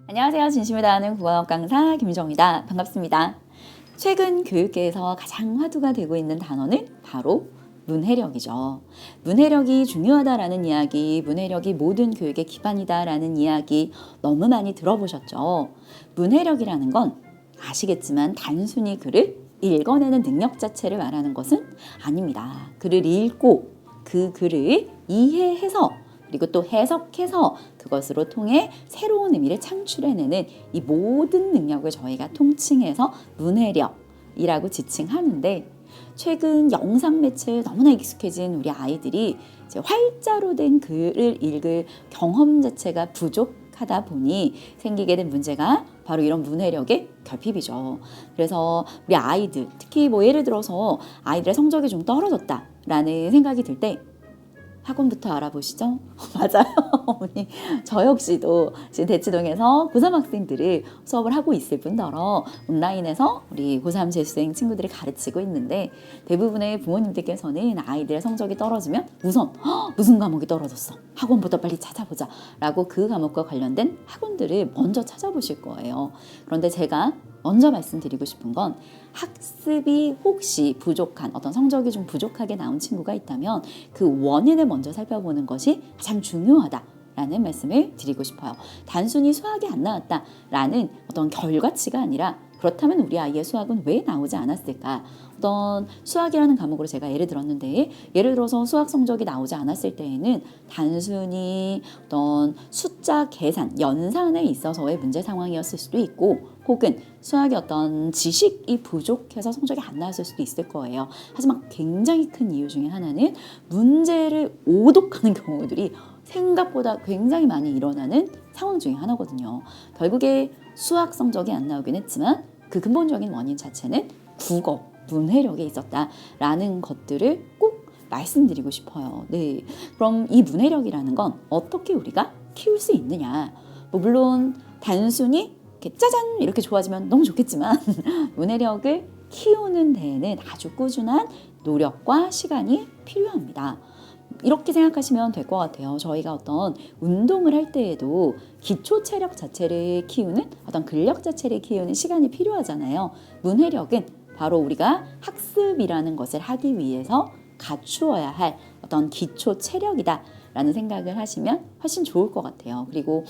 안녕하세요. 진심을 다하는 국어학 강사 김정희다. 반갑습니다. 최근 교육계에서 가장 화두가 되고 있는 단어는 바로 문해력이죠. 문해력이 중요하다라는 이야기, 문해력이 모든 교육의 기반이다라는 이야기 너무 많이 들어보셨죠. 문해력이라는 건 아시겠지만 단순히 글을 읽어내는 능력 자체를 말하는 것은 아닙니다. 글을 읽고 그 글을 이해해서 그리고 또 해석해서 그것으로 통해 새로운 의미를 창출해내는 이 모든 능력을 저희가 통칭해서 문해력이라고 지칭하는데, 최근 영상 매체에 너무나 익숙해진 우리 아이들이 이제 활자로 된 글을 읽을 경험 자체가 부족하다 보니 생기게 된 문제가 바로 이런 문해력의 결핍이죠. 그래서 우리 아이들, 특히 예를 들어서 아이들의 성적이 좀 떨어졌다라는 생각이 들 때 학원부터 알아보시죠? 맞아요. 어머니. 저 역시도 지금 대치동에서 고3 학생들을 수업을 하고 있을 뿐더러 온라인에서 우리 고3 재수생 친구들을 가르치고 있는데, 대부분의 부모님들께서는 아이들의 성적이 떨어지면 우선 무슨 과목이 떨어졌어? 학원부터 빨리 찾아보자 라고 그 과목과 관련된 학원들을 먼저 찾아보실 거예요. 그런데 제가 먼저 말씀드리고 싶은 건, 학습이 혹시 부족한, 어떤 성적이 좀 부족하게 나온 친구가 있다면 그 원인을 먼저 살펴보는 것이 가장 중요하다라는 말씀을 드리고 싶어요. 단순히 수학이 안 나왔다라는 어떤 결과치가 아니라, 그렇다면 우리 아이의 수학은 왜 나오지 않았을까? 어떤 수학이라는 과목으로 제가 예를 들었는데, 예를 들어서 수학 성적이 나오지 않았을 때에는 단순히 어떤 숫자 계산, 연산에 있어서의 문제 상황이었을 수도 있고, 혹은 수학의 어떤 지식이 부족해서 성적이 안 나왔을 수도 있을 거예요. 하지만 굉장히 큰 이유 중에 하나는 문제를 오독하는 경우들이 생각보다 굉장히 많이 일어나는 상황 중에 하나거든요. 결국에 수학 성적이 안 나오긴 했지만 그 근본적인 원인 자체는 국어, 문해력에 있었다라는 것들을 꼭 말씀드리고 싶어요. 네, 그럼 이 문해력이라는 건 어떻게 우리가 키울 수 있느냐? 물론 단순히 이렇게 짜잔 이렇게 좋아지면 너무 좋겠지만 문해력을 키우는 데에는 아주 꾸준한 노력과 시간이 필요합니다. 이렇게 생각하시면 될 것 같아요. 저희가 어떤 운동을 할 때에도 기초 체력 자체를 키우는, 어떤 근력 자체를 키우는 시간이 필요하잖아요. 문해력은 바로 우리가 학습이라는 것을 하기 위해서 갖추어야 할 어떤 기초 체력이다라는 생각을 하시면 훨씬 좋을 것 같아요. 그리고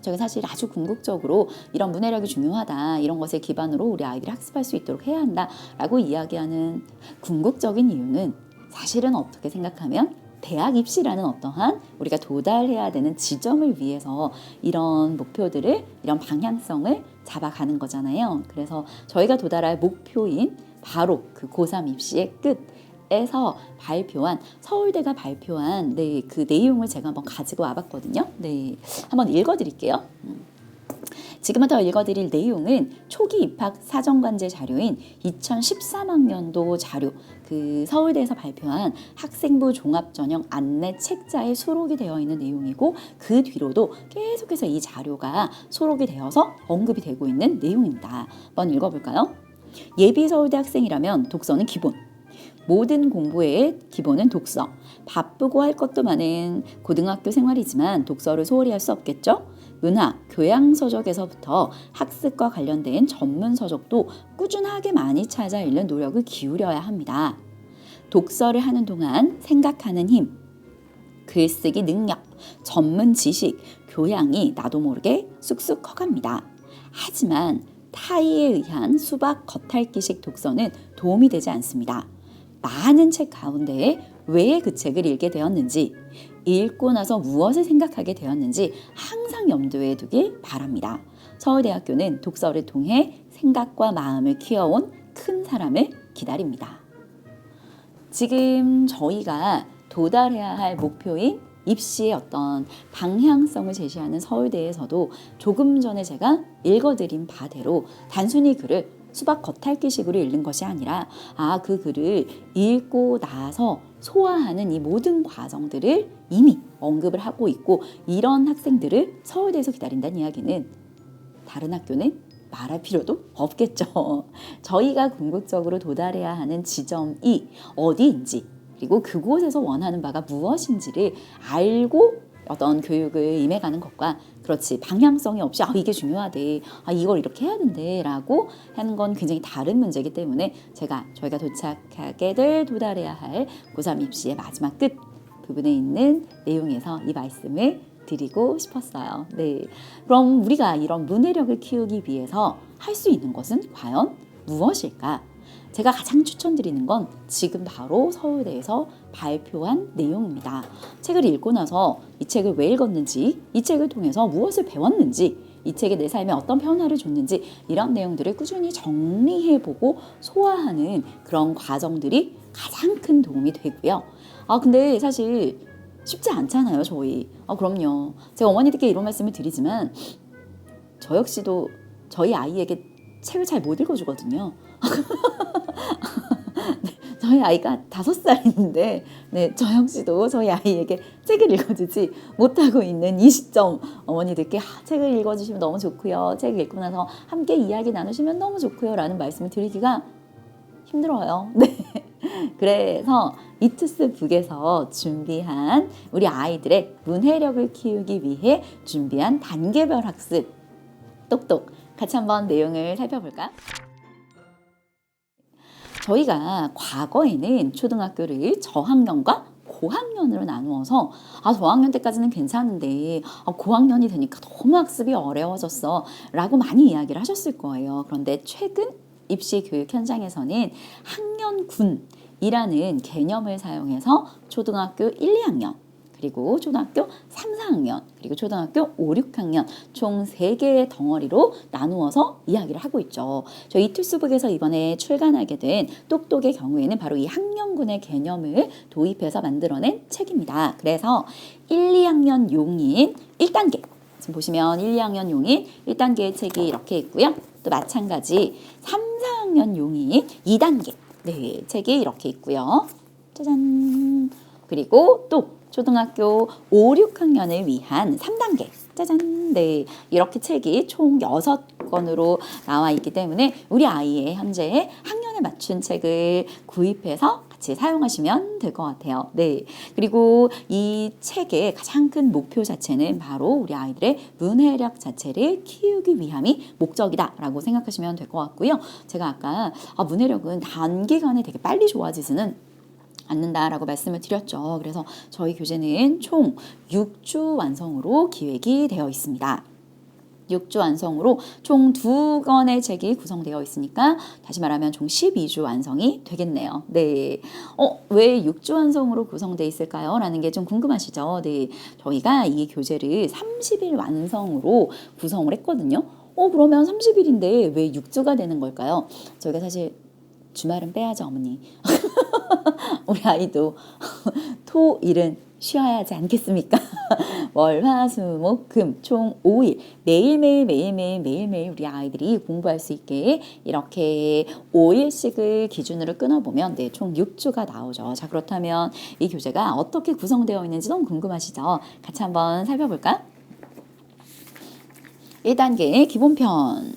저는 사실 아주 궁극적으로 이런 문해력이 중요하다, 이런 것을 기반으로 우리 아이들이 학습할 수 있도록 해야 한다라고 이야기하는 궁극적인 이유는, 사실은 어떻게 생각하면 대학 입시라는 어떠한 우리가 도달해야 되는 지점을 위해서 이런 목표들을, 이런 방향성을 잡아가는 거잖아요. 그래서 저희가 도달할 목표인 바로 그 고3 입시의 끝에서 발표한, 서울대가 발표한 그 내용을 제가 한번 가지고 와봤거든요. 네, 한번 읽어드릴게요. 지금부터 읽어드릴 내용은 초기 입학 사정관제 자료인 2013학년도 자료, 그 서울대에서 발표한 학생부 종합전형 안내 책자에 수록이 되어 있는 내용이고, 그 뒤로도 계속해서 이 자료가 수록이 되어서 언급이 되고 있는 내용입니다. 한번 읽어볼까요? 예비 서울대 학생이라면 독서는 기본. 모든 공부의 기본은 독서. 바쁘고 할 것도 많은 고등학교 생활이지만 독서를 소홀히 할 수 없겠죠? 문학, 교양 서적에서부터 학습과 관련된 전문 서적도 꾸준하게 많이 찾아 읽는 노력을 기울여야 합니다. 독서를 하는 동안 생각하는 힘, 글쓰기 능력, 전문 지식, 교양이 나도 모르게 쑥쑥 커갑니다. 하지만 타의에 의한 수박 겉핥기식 독서는 도움이 되지 않습니다. 많은 책 가운데 왜 그 책을 읽게 되었는지, 읽고 나서 무엇을 생각하게 되었는지 항상 염두에 두길 바랍니다. 서울대학교는 독서를 통해 생각과 마음을 키워온 큰 사람을 기다립니다. 지금 저희가 도달해야 할 목표인 입시의 어떤 방향성을 제시하는 서울대에서도 조금 전에 제가 읽어드린 바대로 단순히 글을 수박 겉핥기식으로 읽는 것이 아니라, 그 글을 읽고 나서 소화하는 이 모든 과정들을 이미 언급을 하고 있고, 이런 학생들을 서울대에서 기다린다는 이야기는 다른 학교는 말할 필요도 없겠죠. 저희가 궁극적으로 도달해야 하는 지점이 어디인지, 그리고 그곳에서 원하는 바가 무엇인지를 알고 어떤 교육을 임해가는 것과, 그렇지 방향성이 없이 이게 중요하대, 이걸 이렇게 해야 된대 라고 하는 건 굉장히 다른 문제이기 때문에 저희가 도착하게 될 도달해야 할 고3 입시의 마지막 끝 부분에 있는 내용에서 이 말씀을 드리고 싶었어요. 네, 그럼 우리가 이런 문해력을 키우기 위해서 할 수 있는 것은 과연 무엇일까? 제가 가장 추천드리는 건 지금 바로 서울대에서 발표한 내용입니다. 책을 읽고 나서 이 책을 왜 읽었는지, 이 책을 통해서 무엇을 배웠는지, 이 책이 내 삶에 어떤 변화를 줬는지 이런 내용들을 꾸준히 정리해보고 소화하는 그런 과정들이 가장 큰 도움이 되고요. 근데 사실 쉽지 않잖아요, 저희. 그럼요. 제가 어머니들께 이런 말씀을 드리지만 저 역시도 저희 아이에게 책을 잘 못 읽어주거든요. 네, 저희 아이가 5살인데 저 역시도 저희 아이에게 책을 읽어주지 못하고 있는 이 시점, 어머니들께 책을 읽어주시면 너무 좋고요. 책 읽고 나서 함께 이야기 나누시면 너무 좋고요 라는 말씀을 드리기가 힘들어요. 네. 그래서 이투스 북에서 준비한 우리 아이들의 문해력을 키우기 위해 준비한 단계별 학습 똑똑 같이 한번 내용을 살펴볼까? 저희가 과거에는 초등학교를 저학년과 고학년으로 나누어서 저학년 때까지는 괜찮은데 고학년이 되니까 너무 학습이 어려워졌어 라고 많이 이야기를 하셨을 거예요. 그런데 최근 입시 교육 현장에서는 학년군이라는 개념을 사용해서 초등학교 1, 2학년 그리고 초등학교 3, 4학년, 그리고 초등학교 5, 6학년 총 3개의 덩어리로 나누어서 이야기를 하고 있죠. 저희 이투스북에서 이번에 출간하게 된 똑똑의 경우에는 바로 이 학년군의 개념을 도입해서 만들어낸 책입니다. 그래서 1, 2학년 용인 1단계, 지금 보시면 1, 2학년 용인 1단계의 책이 이렇게 있고요. 또 마찬가지 3, 4학년 용인 2단계 책이 이렇게 있고요. 짜잔. 그리고 또 초등학교 5, 6학년을 위한 3단계 짜잔. 이렇게 책이 총 6권으로 나와 있기 때문에 우리 아이의 현재 학년에 맞춘 책을 구입해서 같이 사용하시면 될 것 같아요. 그리고 이 책의 가장 큰 목표 자체는 바로 우리 아이들의 문해력 자체를 키우기 위함이 목적이다라고 생각하시면 될 것 같고요. 제가 아까 문해력은 단기간에 되게 빨리 좋아지지는 않는다라고 말씀을 드렸죠. 그래서 저희 교재는 총 6주 완성으로 기획이 되어 있습니다. 6주 완성으로 총 2권의 책이 구성되어 있으니까 다시 말하면 총 12주 완성이 되겠네요. 왜 6주 완성으로 구성되어 있을까요? 라는 게 좀 궁금하시죠? 저희가 이 교재를 30일 완성으로 구성을 했거든요. 그러면 30일인데 왜 6주가 되는 걸까요? 저희가 사실 주말은 빼야죠, 어머니. 우리 아이도 토일은 쉬어야 하지 않겠습니까? 월, 화, 수, 목, 금 총 5일 매일매일 우리 아이들이 공부할 수 있게 이렇게 5일씩을 기준으로 끊어보면 총 6주가 나오죠. 자, 그렇다면 이 교재가 어떻게 구성되어 있는지 너무 궁금하시죠? 같이 한번 살펴볼까? 1단계 기본편.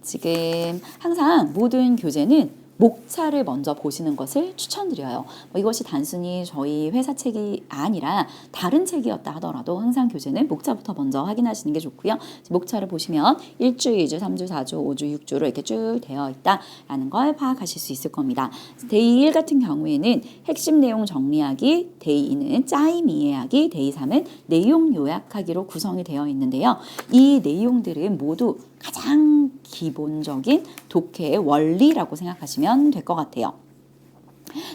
지금 항상 모든 교재는 목차를 먼저 보시는 것을 추천드려요. 이것이 단순히 저희 회사 책이 아니라 다른 책이었다 하더라도 항상 교재는 목차부터 먼저 확인하시는 게 좋고요. 목차를 보시면 1주, 2주, 3주, 4주, 5주, 6주로 이렇게 쭉 되어 있다라는 걸 파악하실 수 있을 겁니다. 데이 1 같은 경우에는 핵심 내용 정리하기, 데이 2는 짜임 이해하기, 데이 3은 내용 요약하기로 구성이 되어 있는데요. 이 내용들은 모두 가장 기본적인 독해의 원리라고 생각하시면 될 것 같아요.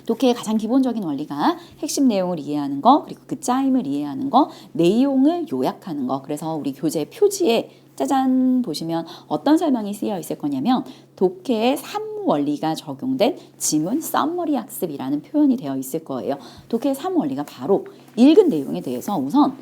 독해의 가장 기본적인 원리가 핵심 내용을 이해하는 거, 그리고 그 짜임을 이해하는 거, 내용을 요약하는 거. 그래서 우리 교재 표지에 짜잔 보시면 어떤 설명이 쓰여 있을 거냐면 독해의 3원리가 적용된 지문 썸머리 학습이라는 표현이 되어 있을 거예요. 독해의 3원리가 바로 읽은 내용에 대해서 우선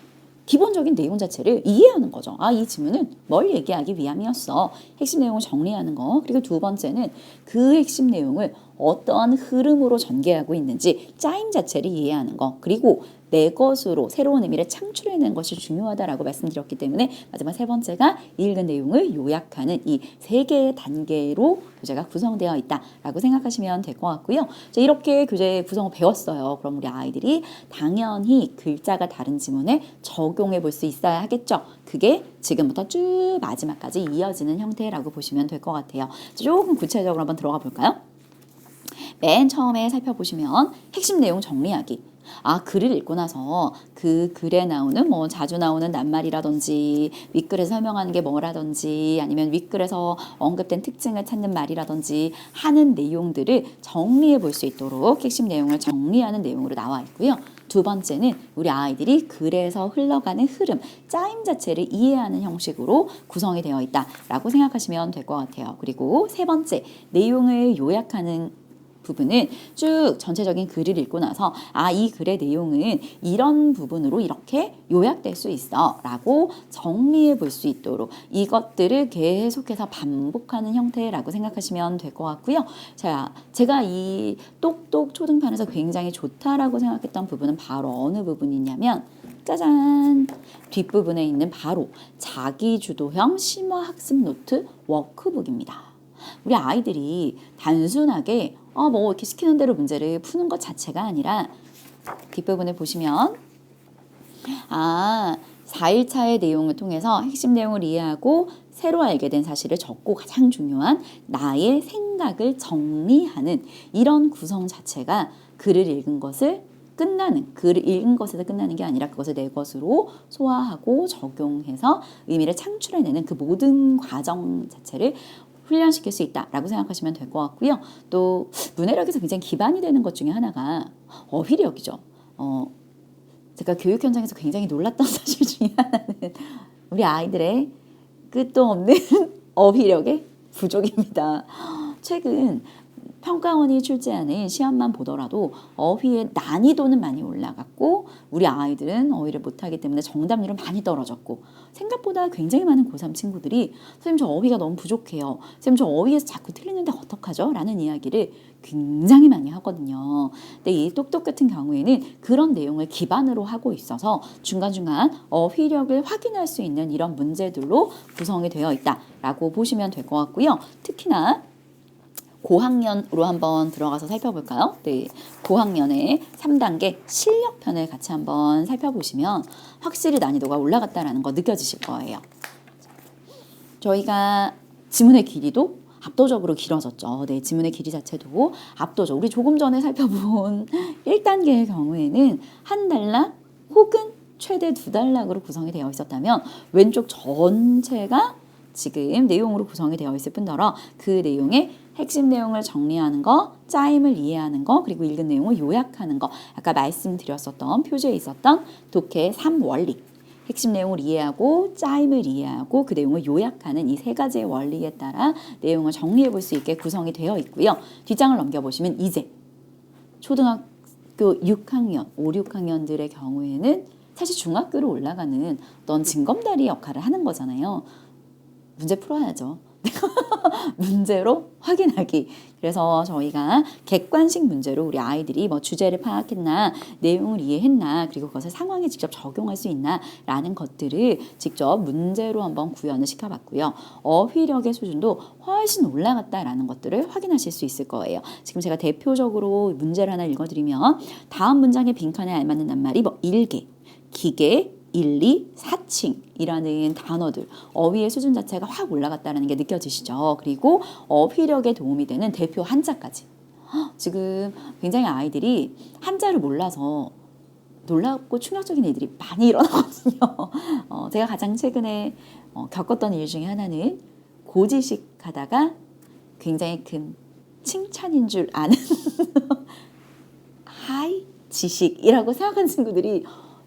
기본적인 내용 자체를 이해하는 거죠. 이 지문은 뭘 얘기하기 위함이었어. 핵심 내용을 정리하는 거. 그리고 두 번째는 그 핵심 내용을 어떠한 흐름으로 전개하고 있는지 짜임 자체를 이해하는 거. 그리고 내 것으로 새로운 의미를 창출해내는 것이 중요하다라고 말씀드렸기 때문에 마지막 세 번째가 읽은 내용을 요약하는 이 세 개의 단계로 교재가 구성되어 있다라고 생각하시면 될 것 같고요. 이렇게 교재 구성을 배웠어요. 그럼 우리 아이들이 당연히 글자가 다른 지문에 적용해 볼 수 있어야 하겠죠. 그게 지금부터 쭉 마지막까지 이어지는 형태라고 보시면 될 것 같아요. 조금 구체적으로 한번 들어가 볼까요? 맨 처음에 살펴보시면 핵심 내용 정리하기. 글을 읽고 나서 그 글에 나오는 뭐 자주 나오는 낱말이라든지 윗글에서 설명하는 게 뭐라든지 아니면 윗글에서 언급된 특징을 찾는 말이라든지 하는 내용들을 정리해 볼 수 있도록 핵심 내용을 정리하는 내용으로 나와 있고요. 두 번째는 우리 아이들이 글에서 흘러가는 흐름, 짜임 자체를 이해하는 형식으로 구성이 되어 있다라고 생각하시면 될 것 같아요. 그리고 세 번째, 내용을 요약하는 부분은 쭉 전체적인 글을 읽고 나서 이 글의 내용은 이런 부분으로 이렇게 요약될 수 있어 라고 정리해 볼 수 있도록 이것들을 계속해서 반복하는 형태라고 생각하시면 될 것 같고요. 자, 제가 이 똑똑 초등편에서 굉장히 좋다라고 생각했던 부분은 바로 어느 부분이냐면 짜잔! 뒷부분에 있는 바로 자기주도형 심화학습 노트 워크북입니다. 우리 아이들이 단순하게 뭐 이렇게 시키는 대로 문제를 푸는 것 자체가 아니라 뒷부분을 보시면 4일차의 내용을 통해서 핵심 내용을 이해하고 새로 알게 된 사실을 적고 가장 중요한 나의 생각을 정리하는 이런 구성 자체가 글을 읽은 것을 글을 읽은 것에서 끝나는 게 아니라 그것을 내 것으로 소화하고 적용해서 의미를 창출해내는 그 모든 과정 자체를 훈련시킬 수 있다라고 생각하시면 될 것 같고요. 또 문해력에서 굉장히 기반이 되는 것 중에 하나가 어휘력이죠. 제가 교육 현장에서 굉장히 놀랐던 사실 중에 하나는 우리 아이들의 끝도 없는 어휘력의 부족입니다. 최근 평가원이 출제하는 시험만 보더라도 어휘의 난이도는 많이 올라갔고 우리 아이들은 어휘를 못하기 때문에 정답률은 많이 떨어졌고 생각보다 굉장히 많은 고3 친구들이 선생님 저 어휘가 너무 부족해요. 선생님 저 어휘에서 자꾸 틀리는데 어떡하죠? 라는 이야기를 굉장히 많이 하거든요. 근데 이 똑똑 같은 경우에는 그런 내용을 기반으로 하고 있어서 중간중간 어휘력을 확인할 수 있는 이런 문제들로 구성이 되어 있다라고 보시면 될 것 같고요. 특히나 고학년으로 한번 들어가서 살펴볼까요? 네, 고학년의 3단계 실력편을 같이 한번 살펴보시면 확실히 난이도가 올라갔다는 거 느껴지실 거예요. 저희가 지문의 길이도 압도적으로 길어졌죠. 네, 지문의 길이 자체도 압도적. 우리 조금 전에 살펴본 1단계의 경우에는 한 단락 혹은 최대 2단락으로 구성이 되어 있었다면 왼쪽 전체가 지금 내용으로 구성이 되어 있을 뿐더러 그 내용의 핵심 내용을 정리하는 거, 짜임을 이해하는 거, 그리고 읽은 내용을 요약하는 거. 아까 말씀드렸었던 표지에 있었던 독해 3원리. 핵심 내용을 이해하고 짜임을 이해하고 그 내용을 요약하는 이 세 가지의 원리에 따라 내용을 정리해 볼 수 있게 구성이 되어 있고요. 뒷장을 넘겨보시면 이제 초등학교 6학년, 5, 6학년들의 경우에는 사실 중학교로 올라가는 어떤 징검다리 역할을 하는 거잖아요. 문제 풀어야죠. 문제로 확인하기. 그래서 저희가 객관식 문제로 우리 아이들이 뭐 주제를 파악했나, 내용을 이해했나, 그리고 그것을 상황에 직접 적용할 수 있나 라는 것들을 직접 문제로 한번 구현을 시켜봤고요. 어휘력의 수준도 훨씬 올라갔다라는 것들을 확인하실 수 있을 거예요. 지금 제가 대표적으로 문제를 하나 읽어드리면 다음 문장의 빈칸에 알맞는 낱말이 뭐 일개, 기계, 일리, 사칭이라는 단어들, 어휘의 수준 자체가 확 올라갔다는 게 느껴지시죠? 그리고 어휘력에 도움이 되는 대표 한자까지. 지금 굉장히 아이들이 한자를 몰라서 놀랍고 충격적인 일들이 많이 일어나거든요. 제가 가장 최근에 겪었던 일 중에 하나는 고지식 하다가 굉장히 큰 칭찬인 줄 아는 하이 지식이라고 생각하는 친구들이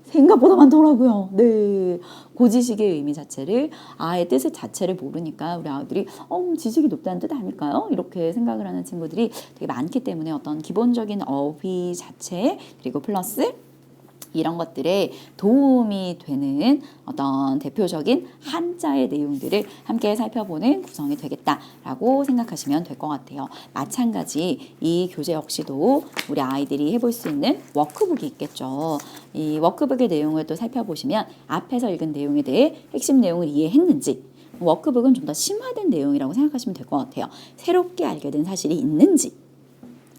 생각보다 많더라고요. 네, 고지식의 의미 자체를 아예 뜻을 자체를 모르니까 우리 아이들이 지식이 높다는 뜻 아닐까요? 이렇게 생각을 하는 친구들이 되게 많기 때문에 어떤 기본적인 어휘 자체 그리고 플러스 이런 것들에 도움이 되는 어떤 대표적인 한자의 내용들을 함께 살펴보는 구성이 되겠다라고 생각하시면 될 것 같아요. 마찬가지 이 교재 역시도 우리 아이들이 해볼 수 있는 워크북이 있겠죠. 이 워크북의 내용을 또 살펴보시면 앞에서 읽은 내용에 대해 핵심 내용을 이해했는지, 워크북은 좀 더 심화된 내용이라고 생각하시면 될 것 같아요. 새롭게 알게 된 사실이 있는지,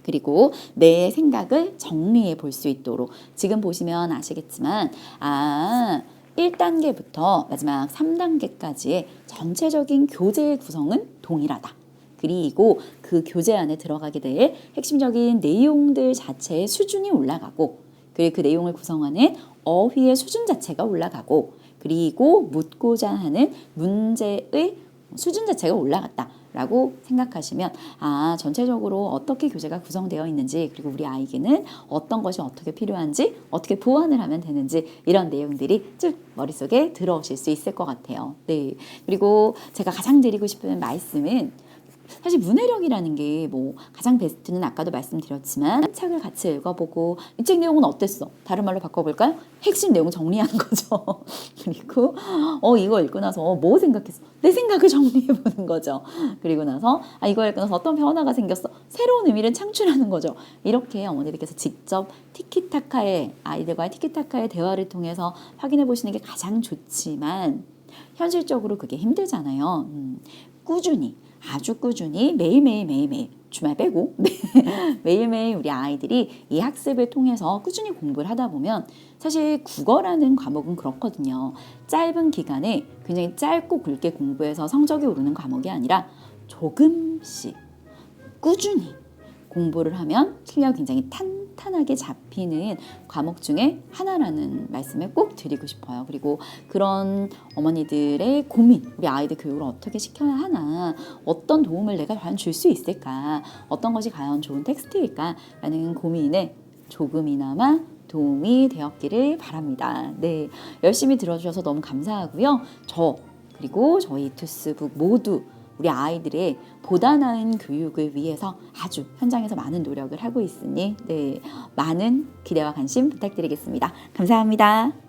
그리고 내 생각을 정리해 볼 수 있도록, 지금 보시면 아시겠지만 1단계부터 마지막 3단계까지의 전체적인 교재의 구성은 동일하다. 그리고 그 교재 안에 들어가게 될 핵심적인 내용들 자체의 수준이 올라가고, 그리고 그 내용을 구성하는 어휘의 수준 자체가 올라가고, 그리고 묻고자 하는 문제의 수준 자체가 올라갔다 라고 생각하시면 전체적으로 어떻게 교재가 구성되어 있는지, 그리고 우리 아이에게는 어떤 것이 어떻게 필요한지, 어떻게 보완을 하면 되는지, 이런 내용들이 쭉 머릿속에 들어오실 수 있을 것 같아요. 네. 그리고 제가 가장 드리고 싶은 말씀은, 사실 문해력이라는 게 뭐 가장 베스트는 아까도 말씀드렸지만 책을 같이 읽어보고 이 책 내용은 어땠어? 다른 말로 바꿔볼까요? 핵심 내용 정리한 거죠. 그리고 이거 읽고 나서 뭐 생각했어? 내 생각을 정리해보는 거죠. 그리고 나서 이거 읽고 나서 어떤 변화가 생겼어? 새로운 의미를 창출하는 거죠. 이렇게 어머니들께서 직접 티키타카의, 아이들과의 티키타카의 대화를 통해서 확인해 보시는 게 가장 좋지만 현실적으로 그게 힘들잖아요. 꾸준히, 아주 꾸준히 매일매일 주말 빼고 매일매일 우리 아이들이 이 학습을 통해서 꾸준히 공부를 하다 보면, 사실 국어라는 과목은 그렇거든요. 짧은 기간에 굉장히 짧고 굵게 공부해서 성적이 오르는 과목이 아니라 조금씩 꾸준히 공부를 하면 실력이 굉장히 탄탄하게 잡히는 과목 중에 하나라는 말씀을 꼭 드리고 싶어요. 그리고 그런 어머니들의 고민, 우리 아이들 교육을 어떻게 시켜야 하나, 어떤 도움을 내가 과연 줄 수 있을까, 어떤 것이 과연 좋은 텍스트일까 라는 고민에 조금이나마 도움이 되었기를 바랍니다. 네, 열심히 들어주셔서 너무 감사하고요. 그리고 저희 투스북 모두 우리 아이들의 보다 나은 교육을 위해서 아주 현장에서 많은 노력을 하고 있으니 많은 기대와 관심 부탁드리겠습니다. 감사합니다.